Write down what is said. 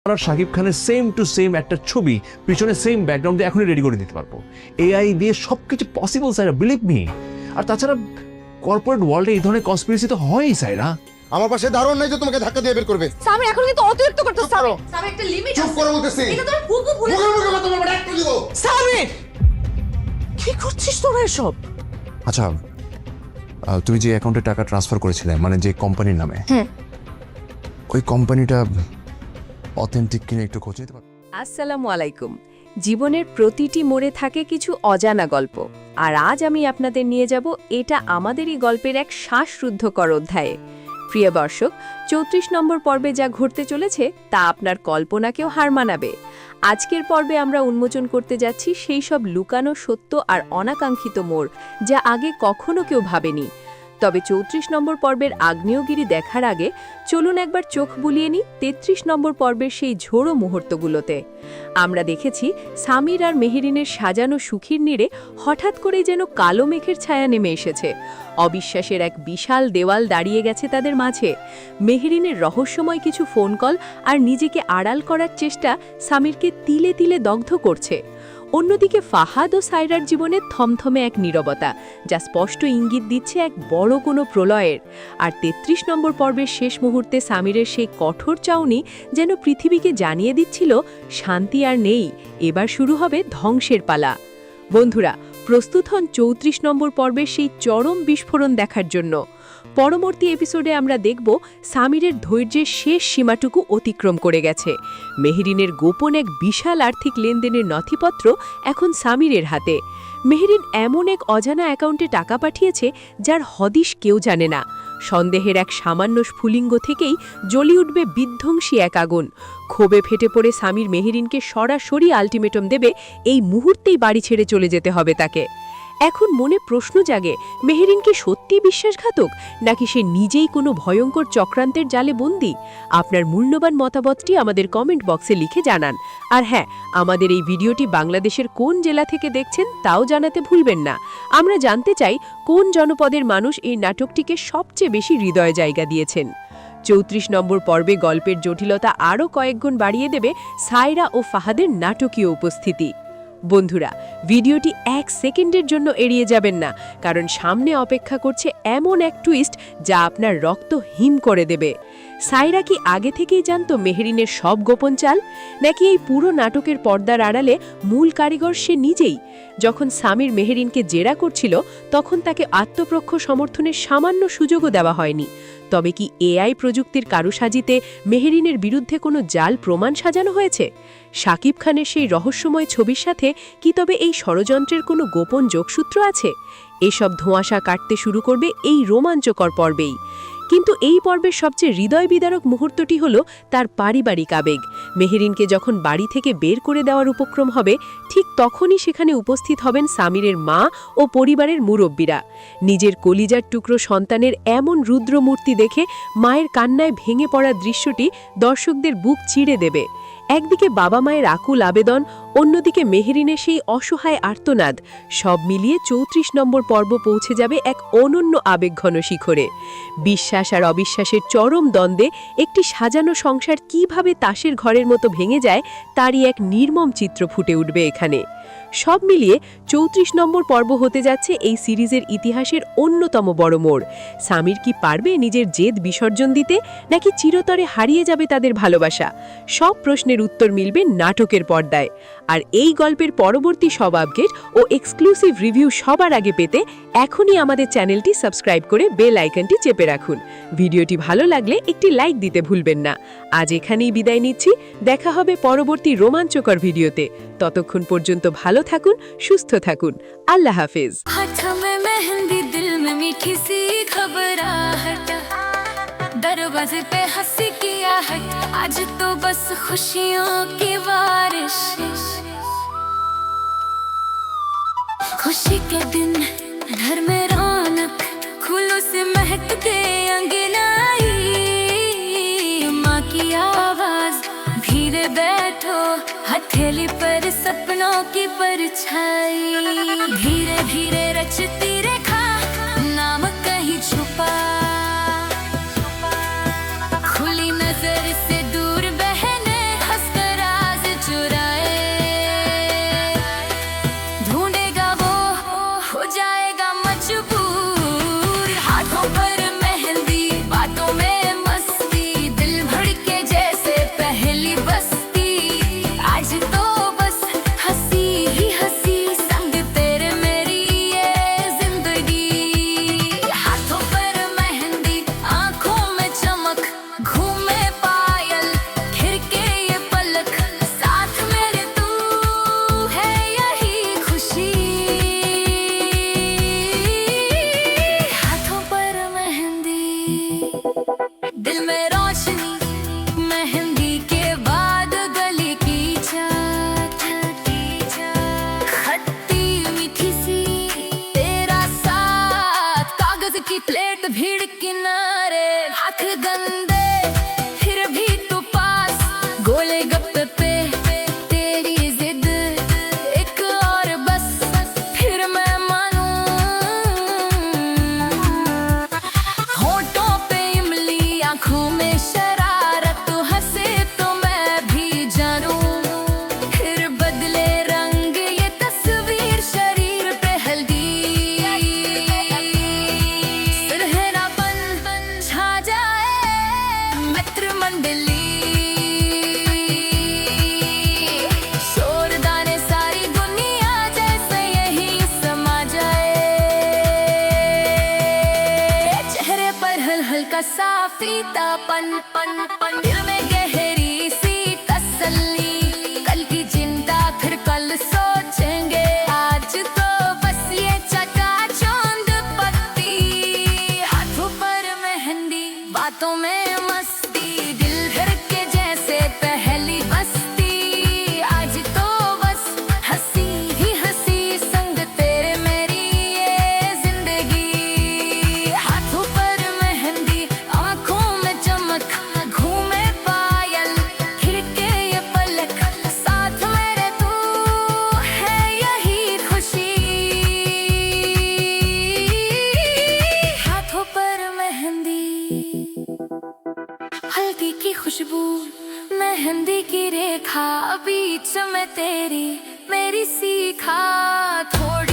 আর শাকিব খানের same to same একটা ছবি পিছনে সেম ব্যাকগ্রাউন্ডে এখনই রেডি করে দিতে পারবো। এআই দিয়ে সবকিছু পসিবল সাইরা, বিলিভ মি। আর তাছাড়া কর্পোরেট ওয়ার্ল্ডে এই ধরনের কনস্পিরেসি তো হয়ই সাইরা। আমার পাশে দারুণ নাই যে তোমাকে ধাক্কা দিয়ে বের করবে। সামির এখন কিন্তু অতিরিক্ত করতেছ। করো। সামির একটা লিমিট চুপ আছে। করো বলতেছি। এটা তোর ফুপু ভুলে মুখে মুখে কথা বলবো, একটা দিব। সামির কি করছিস তোরা এসব? আচ্ছা, তুমি যে অ্যাকাউন্টে টাকা ট্রান্সফার করেছিলে, মানে যে কোম্পানির নামে, ওই কোম্পানিটা অথেন্টিক কিনা একটু খোঁজ নিতে পারো? আসসালামু আলাইকুম। জীবনের প্রতিটি মোড়ে থাকে কিছু অজানা গল্প, আর আজ আমি আপনাদের নিয়ে যাব এটা আমাদেরই গল্পের এক শ্বাসরুদ্ধকর অধ্যায়ে। প্রিয় দর্শক, ৩৪ নম্বর পর্বে যা ঘটতে চলেছে তা আপনার কল্পনাকেও হার মানাবে। আজকের পর্বে আমরা উন্মোচন করতে যাচ্ছি সেই সব লুকানো সত্য আর অনাকাঙ্ক্ষিত মোড় যা আগে কখনো কেউ ভাবেনি। তবে ৩৪ নম্বর পর্বের আগ্নেয়গিরি দেখার আগে চলুন একবার চোখ বুলিয়ে নিই ৩৩ নম্বর পর্বের সেই ঝোড়ো মুহূর্তগুলোতে। আমরা দেখেছি সামির আর মেহেরিনের সাজানো সুখীর নীড়ে হঠাৎ করেই যেন কালো মেঘের ছায়া নেমে এসেছে। অবিশ্বাসের এক বিশাল দেওয়াল দাঁড়িয়ে গেছে তাদের মাঝে। মেহেরিনের রহস্যময় কিছু ফোন কল আর নিজেকে আড়াল করার চেষ্টা সামিরকে তিলে তিলে দগ্ধ করছে। অন্যদিকে ফাহাদ ও সায়রার জীবনে থমথমে এক নীরবতা, যা স্পষ্ট ইঙ্গিত দিচ্ছে এক বড় কোনো প্রলয়ের। আর ৩৩ নম্বর পর্বের শেষ মুহূর্তে সামিরের সেই কঠোর চাউনি যেন পৃথিবীকে জানিয়ে দিচ্ছিল শান্তি আর নেই, এবার শুরু হবে ধ্বংসের পালা। বন্ধুরা, প্রস্তুত হন ৩৪ নম্বর পর্বের সেই চরম বিস্ফোরণ দেখার জন্য। পরবর্তী এপিসোডে আমরা দেখব সামিরের ধৈর্যের শেষ সীমাটুকু অতিক্রম করে গেছে। মেহেরিনের গোপন এক বিশাল আর্থিক লেনদেনের নথিপত্র এখন সামিরের হাতে। মেহেরিন এমন এক অজানা অ্যাকাউন্টে টাকা পাঠিয়েছে যার হদিশ কেউ জানে না। সন্দেহের এক সামান্য স্ফুলিঙ্গ থেকেই জ্বলি উঠবে বিধ্বংসী এক আগুন। ক্ষোভে ফেটে পড়ে সামির মেহেরিনকে সরাসরি আলটিমেটাম দেবে, এই মুহূর্তেই বাড়ি ছেড়ে চলে যেতে হবে তাকে। এখন মনে প্রশ্ন জাগে, মেহেরিন কি সত্যি বিশ্বাসঘাতক, নাকি সে নিজেই কোনো ভয়ঙ্কর চক্রান্তের জালে বন্দী? আপনার মূল্যবান মতামতটি আমাদের কমেন্ট বক্সে লিখে জানান। আর হ্যাঁ, আমাদের এই ভিডিওটি বাংলাদেশের কোন জেলা থেকে দেখছেন তাও জানাতে ভুলবেন না। আমরা জানতে চাই কোন জনপদের মানুষ এই নাটকটিকে সবচেয়ে বেশি হৃদয় জায়গা দিয়েছেন। ৩৪ নম্বর পর্বে গল্পের জটিলতা আরও কয়েকগুণ বাড়িয়ে দেবে সায়রা ও ফাহাদের নাটকীয় উপস্থিতি। বন্ধুরা, ভিডিওটি ১ সেকেন্ডের জন্য এড়িয়ে যাবেন না, কারণ সামনে অপেক্ষা করছে এমন এক টুইস্ট যা আপনার রক্ত হিম করে দেবে। সায়রা কি আগে থেকেই জানত মেহেরিনের সব গোপন চাল, নাকি এই পুরো নাটকের পর্দার আড়ালে মূল কারিগর সে নিজেই? যখন সামির মেহেরিনকে জেরা করছিল তখন তাকে আত্মপক্ষ সমর্থনের সামান্য সুযোগও দেওয়া হয়নি। তবে কি এআই প্রযুক্তির কারুসাজিতে মেহেরিনের বিরুদ্ধে কোনো জাল প্রমাণ সাজানো হয়েছে? শাকিব খানের সেই রহস্যময় ছবির সাথে কি তবে এই ষড়যন্ত্রের কোনো গোপন যোগসূত্র আছে? এসব ধোঁয়াশা কাটতে শুরু করবে এই রোমাঞ্চকর পর্বেই। কিন্তু এই পর্বের সবচেয়ে হৃদয় বিদারক মুহূর্তটি হল তার পারিবারিক আবেগ। মেহেরিনকে যখন বাড়ি থেকে বের করে দেওয়ার উপক্রম হবে, ঠিক তখনই সেখানে উপস্থিত হবেন সামিরের মা ও পরিবারের মুরব্বীরা। নিজের কলিজার টুকরো সন্তানের এমন রুদ্রমূর্তি দেখে মায়ের কান্নায় ভেঙে পড়া দৃশ্যটি দর্শকদের বুক চিড়ে দেবে। একদিকে বাবা মায়ের আকুল আবেদন, অন্যদিকে মেহেরিনের সেই অসহায় আর্তনাদ, সব মিলিয়ে ৩৪ নম্বর পর্ব পৌঁছে যাবে এক অনন্য আবেগঘন শিখরে। বিশ্বাস আর অবিশ্বাসের চরম দ্বন্দ্বে একটি সাজানো সংসার কিভাবে তাসের ঘরের মতো ভেঙে যায় তারই এক নির্মম চিত্র ফুটে উঠবে এখানে। সব মিলিয়ে ৩৪ নম্বর পর্ব হতে যাচ্ছে এই সিরিজের ইতিহাসের অন্যতম বড় মোড়। সামির কি পারবে নিজের জেদ বিসর্জন দিতে, নাকি চিরতরে হারিয়ে যাবে তাদের ভালোবাসা? সব প্রশ্নের উত্তর মিলবে নাটকের পর্দায়। আর এই গল্পের পরবর্তী সব আপডেট ও এক্সক্লুসিভ রিভিউ সবার আগে পেতে এখনই আমাদের চ্যানেলটি সাবস্ক্রাইব করে বেল আইকনটি চেপে রাখুন। ভিডিওটি ভালো লাগলে একটি লাইক দিতে ভুলবেন না। আজ এখানেই বিদায় নিচ্ছি, দেখা হবে পরবর্তী রোমাঞ্চকর ভিডিওতে। ততক্ষণ পর্যন্ত ভালো থাকুন, সুস্থ থাকুন। আল্লাহ হাফেজ। दरवाजे पे हंसी की आहट, आज तो बस खुशियों की बारिश। खुशी के दिन घर में रौनक, फूलों से महकते अंगनाई। माँ की आवाज, धीरे बैठो, हथेली पर सपनों की परछाई। धीरे धीरे रचती रेखा, नाम कहीं छुपा। खुली नजर से दूर बहने वक्त पे तेरी जिद एक और बस फिर मैं मानूं। होठों पे इमली आंखों में शरारत तू हंसे तो मैं भी जानूं। फिर बदले रंग ये तस्वीर शरीर पे हल्दी सुनहरापन छा जाए मित्र मंडली। शोरदाने सारी दुनिया जैसे यही समा जाए। चेहरे पर हल्का सा फीकापन पन पन दिल में गहरी सी तसल्ली। कल की चिंता फिर कल सोचेंगे, आज तो बस ये चकाचौंध पत्ती। हाथों पर मेहंदी बातों में मस्ती, दिल धड़के जैसे पहली बस्ती। आज तो बस हंसी ही हंसी संग तेरे मेरी ये जिंदगी। हाथों पर मेहंदी आंखों में चमक घूमे पायल खिड़के ये पलक साथ मेरे तू है यही खुशी। हाथों पर मेहंदी हल्दी की खुशबू मेहंदी की रेखा बीच में तेरी मेरी सीखा। थोड़ी